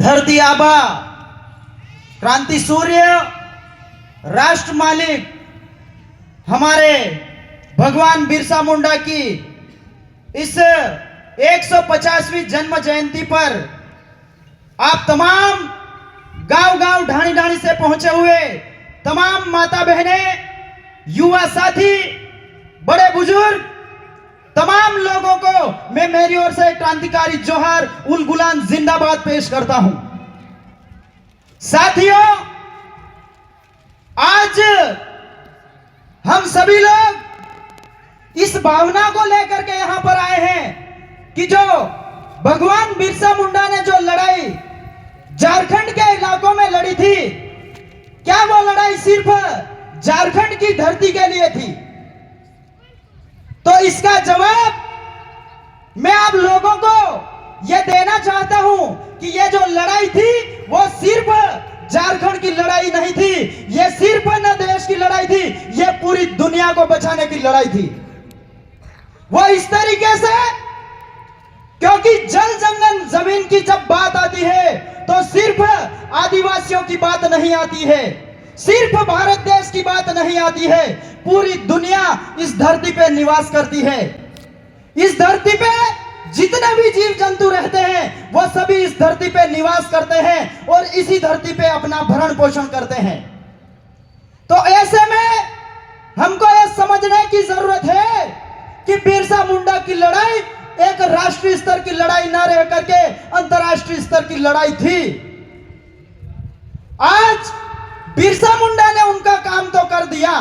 धरती आबा, क्रांति सूर्य, राष्ट्र मालिक हमारे भगवान बिरसा मुंडा की इस 150वीं जन्म जयंती पर आप तमाम गांव-गांव, ढाणी-ढाणी से पहुंचे हुए तमाम माता बहनें, युवा साथी, बड़े बुजुर्ग, तमाम लोगों को मैं मेरी ओर से क्रांतिकारी जोहार उल गुलाम जिंदाबाद पेश करता हूं। साथियों, आज हम सभी लोग इस भावना को लेकर के यहां पर आए हैं कि जो भगवान बिरसा मुंडा ने जो लड़ाई झारखंड के इलाकों में लड़ी थी, क्या वो लड़ाई सिर्फ झारखंड की धरती के लिए थी? तो इसका जवाब मैं आप लोगों को यह देना चाहता हूं कि यह जो लड़ाई थी वो सिर्फ झारखंड की लड़ाई नहीं थी, यह सिर्फ न देश की लड़ाई थी, यह पूरी दुनिया को बचाने की लड़ाई थी। वो इस तरीके से, क्योंकि जल जंगल जमीन की जब बात आती है तो सिर्फ आदिवासियों की बात नहीं आती है, सिर्फ भारत देश की बात नहीं आती है, पूरी दुनिया इस धरती पे निवास करती है। इस धरती पे जितने भी जीव जंतु रहते हैं वो सभी इस धरती पे निवास करते हैं और इसी धरती पे अपना भरण पोषण करते हैं। तो ऐसे में हमको यह समझने की जरूरत है कि बिरसा मुंडा की लड़ाई एक राष्ट्रीय स्तर की लड़ाई न रह करके अंतरराष्ट्रीय स्तर की लड़ाई थी। आज बिरसा मुंडा ने उनका काम तो कर दिया,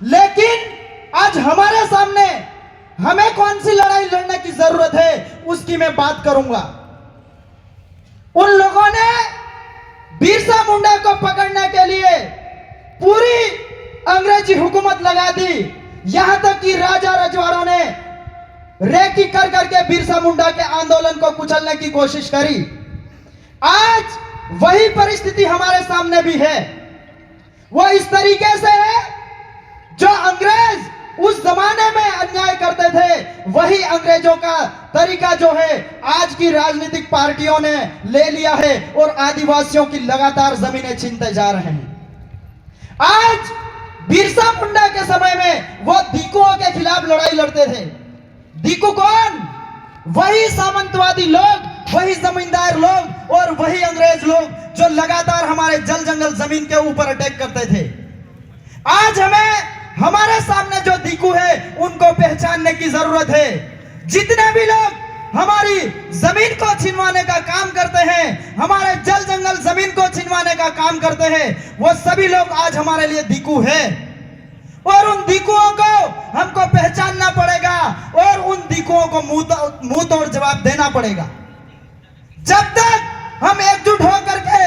लेकिन आज हमारे सामने हमें कौन सी लड़ाई लड़ने की जरूरत है उसकी मैं बात करूंगा। उन लोगों ने बिरसा मुंडा को पकड़ने के लिए पूरी अंग्रेजी हुकूमत लगा दी, यहां तक कि राजा रजवाड़ों ने रेकी कर करके बिरसा मुंडा के आंदोलन को कुचलने की कोशिश करी। आज वही परिस्थिति हमारे सामने भी है। वो इस तरीके से है, जो अंग्रेज उस जमाने में अन्याय करते थे वही अंग्रेजों का तरीका जो है आज की राजनीतिक पार्टियों ने ले लिया है और आदिवासियों की लगातार जमीनें छीनते जा रहे हैं। आज बिरसा मुंडा के समय में वो दीकुओं के खिलाफ लड़ाई लड़ते थे। दीकू कौन? वही सामंतवादी लोग, वही जमींदार लोग और वही अंग्रेज लोग जो लगातार हमारे जल जंगल जमीन के ऊपर अटैक करते थे। आज हमें हमारे सामने जो दीकू है उनको पहचानने की जरूरत है। जितने भी लोग हमारी जमीन को छिनवाने का काम करते हैं, हमारे जल जंगल जमीन को छिनवाने का काम करते हैं, वो सभी लोग आज हमारे लिए दीकू है और उन दीकुओं को हमको पहचानना पड़ेगा और उन दीकुओं को मुंह तोड़ जवाब देना पड़ेगा। जब तक हम एकजुट होकर के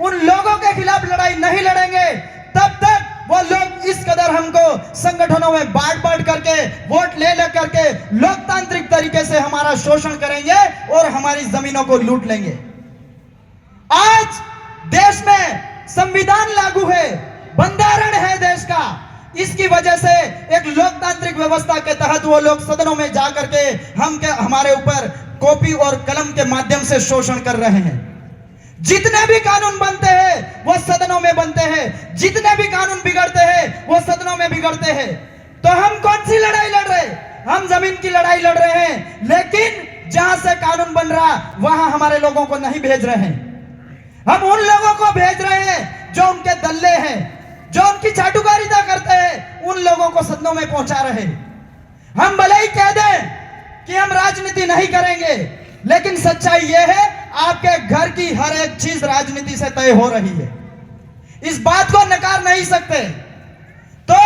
उन लोगों के खिलाफ लड़ाई नहीं लड़ेंगे तब तक वो लोग इस कदर हमको संगठनों में बांट करके, वोट ले करके लोकतांत्रिक तरीके से हमारा शोषण करेंगे और हमारी जमीनों को लूट लेंगे। आज देश में संविधान लागू है, बंधारण है देश का, इसकी वजह से एक लोकतांत्रिक व्यवस्था के तहत वो लोग सदनों में जाकर के हमारे ऊपर कॉपी और कलम के माध्यम से शोषण कर रहे हैं। जितने भी कानून बनते हैं वो सदनों में बनते हैं, जितने भी कानून बिगड़ते हैं वो सदनों में बिगड़ते हैं। तो हम कौन सी लड़ाई लड़ रहे हैं? हम जमीन की लड़ाई लड़ रहे हैं, लेकिन जहां से कानून बन रहा वहां हमारे लोगों को नहीं भेज रहे हैं। हम उन लोगों को भेज रहे हैं जो उनके दल्ले हैं, जो उनकी चाटुकारिता करते हैं, उन लोगों को सदनों में पहुंचा रहे हैं। हम भले ही कह दें कि हम राजनीति नहीं करेंगे, लेकिन सच्चाई यह है आपके घर की हर एक चीज राजनीति से तय हो रही है। इस बात को नकार नहीं सकते। तो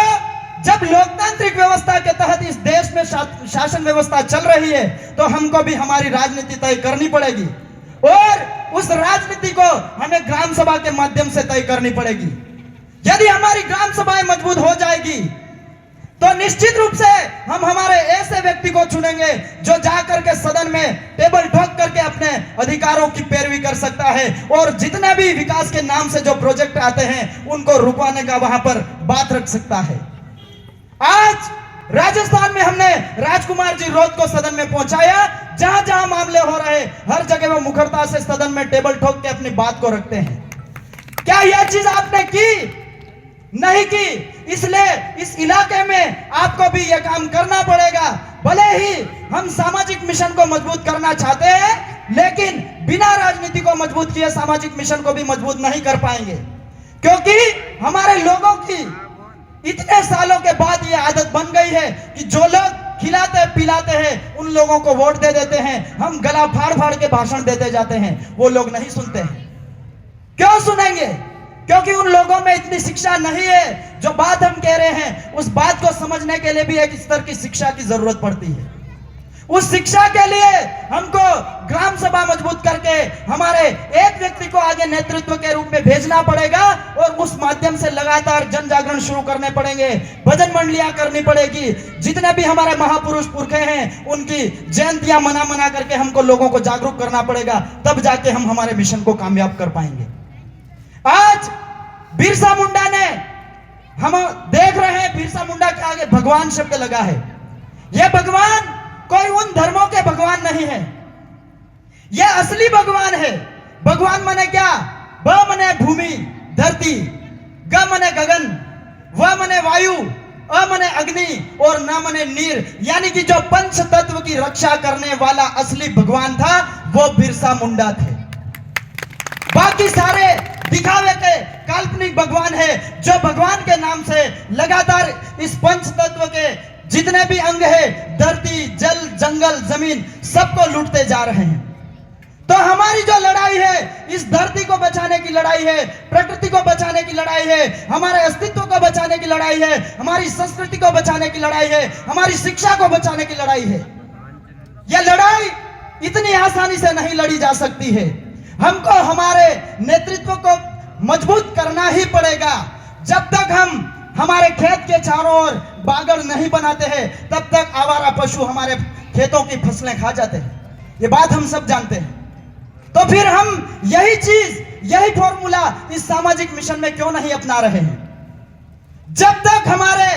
जब लोकतांत्रिक व्यवस्था के तहत इस देश में शासन व्यवस्था चल रही है तो हमको भी हमारी राजनीति तय करनी पड़ेगी और उस राजनीति को हमें ग्राम सभा के माध्यम से तय करनी पड़ेगी। यदि हमारी ग्राम सभाएं मजबूत हो जाएगी तो निश्चित रूप से हम हमारे ऐसे व्यक्ति को चुनेंगे जो जाकर के सदन में टेबल ठोक करके अपने अधिकारों की पैरवी कर सकता है और जितने भी विकास के नाम से जो प्रोजेक्ट आते हैं उनको रुकवाने का वहां पर बात रख सकता है। आज राजस्थान में हमने राजकुमार जी रोध को सदन में पहुंचाया। जहां जहां मामले हो रहे हर जगह वो मुखरता से सदन में टेबल ठोक के अपनी बात को रखते हैं। क्या यह चीज आपने की? नहीं की। इसलिए इस इलाके में आपको भी यह काम करना पड़ेगा। भले ही हम सामाजिक मिशन को मजबूत करना चाहते हैं, लेकिन बिना राजनीति को मजबूत किए सामाजिक मिशन को भी मजबूत नहीं कर पाएंगे, क्योंकि हमारे लोगों की इतने सालों के बाद यह आदत बन गई है कि जो लोग खिलाते पिलाते हैं उन लोगों को वोट दे देते हैं। हम गला फाड़ फाड़ के भाषण देते जाते हैं, वो लोग नहीं सुनते हैं। क्यों सुनेंगे? क्योंकि उन लोगों में इतनी शिक्षा नहीं है। जो बात हम कह रहे हैं उस बात को समझने के लिए भी एक स्तर की शिक्षा की जरूरत पड़ती है। उस शिक्षा के लिए हमको ग्राम सभा मजबूत करके हमारे एक व्यक्ति को आगे नेतृत्व के रूप में भेजना पड़ेगा और उस माध्यम से लगातार जन जागरण शुरू करने पड़ेंगे। भजन मंडलियां करनी पड़ेगी। जितने भी हमारे महापुरुष पुरखे हैं उनकी जयंतियां मना मना करके हमको लोगों को जागरूक करना पड़ेगा, तब जाके हम हमारे मिशन को कामयाब कर पाएंगे। आज बिरसा मुंडा ने, हम देख रहे हैं बिरसा मुंडा के आगे भगवान शब्द लगा है। यह भगवान कोई उन धर्मों के भगवान नहीं है, यह असली भगवान है। भगवान माने क्या? ब मने भूमि धरती, ग मने गगन, व मने वायु, अ मने अग्नि और न मने नीर, यानी कि जो पंच तत्व की रक्षा करने वाला असली भगवान था वो बिरसा मुंडा थे। बाकी सारे दिखावे के काल्पनिक भगवान है, जो भगवान के नाम से लगातार इस पंच तत्व के जितने भी अंग है, धरती जल जंगल जमीन, सबको लूटते जा रहे हैं। तो हमारी जो लड़ाई है इस धरती को बचाने की लड़ाई है, प्रकृति को बचाने की लड़ाई है, हमारे अस्तित्व को बचाने की लड़ाई है, हमारी संस्कृति को बचाने की लड़ाई है, हमारी शिक्षा को बचाने की लड़ाई है। यह लड़ाई इतनी आसानी से नहीं लड़ी जा सकती है। हमको हमारे नेतृत्व को मजबूत करना ही पड़ेगा। जब तक हम हमारे खेत के चारों ओर बागड़ नहीं बनाते हैं तब तक आवारा पशु हमारे खेतों की फसलें खा जाते हैं। ये बात हम सब जानते हैं। तो फिर हम यही चीज, यही फॉर्मूला इस सामाजिक मिशन में क्यों नहीं अपना रहे हैं? जब तक हमारे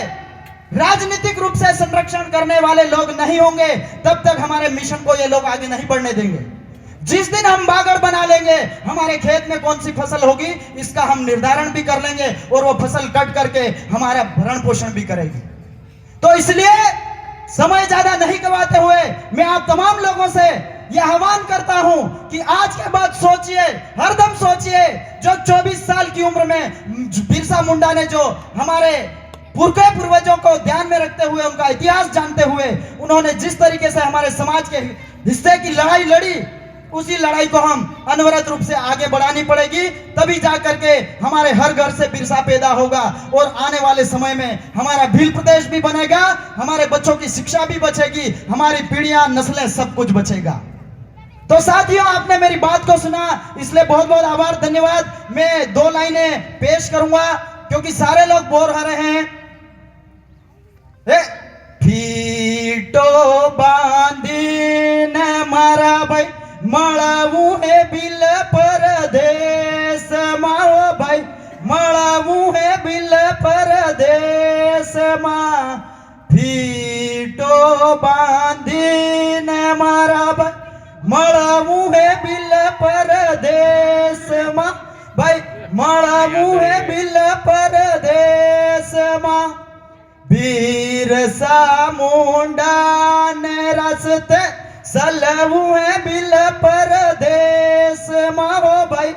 राजनीतिक रूप से संरक्षण करने वाले लोग नहीं होंगे तब तक हमारे मिशन को ये लोग आगे नहीं बढ़ने देंगे। जिस दिन हम बागड़ बना लेंगे, हमारे खेत में कौन सी फसल होगी इसका हम निर्धारण भी कर लेंगे और वो फसल कट करके हमारा भरण पोषण भी करेगी। तो इसलिए समय ज्यादा नहीं गवाते हुए मैं आप तमाम लोगों से यह आह्वान करता हूं कि आज के बाद सोचिए, हरदम सोचिए। जो 24 साल की उम्र में बिरसा मुंडा ने जो हमारे पूर्वजों को ध्यान में रखते हुए, उनका इतिहास जानते हुए उन्होंने जिस तरीके से हमारे समाज के हिस्से की लड़ाई लड़ी, उसी लड़ाई को हम अनवरत रूप से आगे बढ़ानी पड़ेगी। तभी जाकर के हमारे हर घर से बिरसा पैदा होगा और आने वाले समय में हमारा भील प्रदेश भी बनेगा, हमारे बच्चों की शिक्षा भी बचेगी, हमारी पीढ़ियां नस्लें सब कुछ बचेगा। तो साथियों, आपने मेरी बात को सुना, इसलिए बहुत बहुत आभार, धन्यवाद। मैं 2 लाइनें पेश करूंगा क्योंकि सारे लोग बोर हो रहे हैं। फीटो बांधीने मारा भाई મળવું હે બિલ પરદેશ માં, ભાઈ મળવું હે બિલ પરદેશ માં, ફીટો બાંધીને મારા ભાઈ મળવું હે બિલ પરદેશ માં, ભાઈ મળવું હે બિલ પરદેશ માં, બિરસા મુંડા ને રસ્તે चलवू है बिल परदेश माँ, हो भाई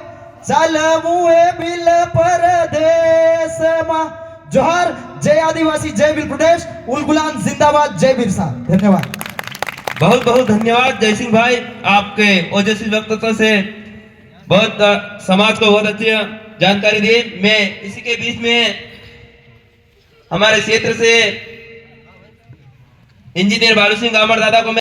चलवू है बिल परदेश माँ। जोहर, जय आदिवासी, जय बिल प्रदेश, उलगुलान जिंदाबाद, जय बिरसा। धन्यवाद। बहुत बहुत धन्यवाद जय सिंह भाई, आपके ओजस्वी वक्तव्य से बहुत समाज को बहुत अच्छी जानकारी दी। मैं इसी के बीच में हमारे क्षेत्र से इंजीनियर बालू सिंह गामर दादा को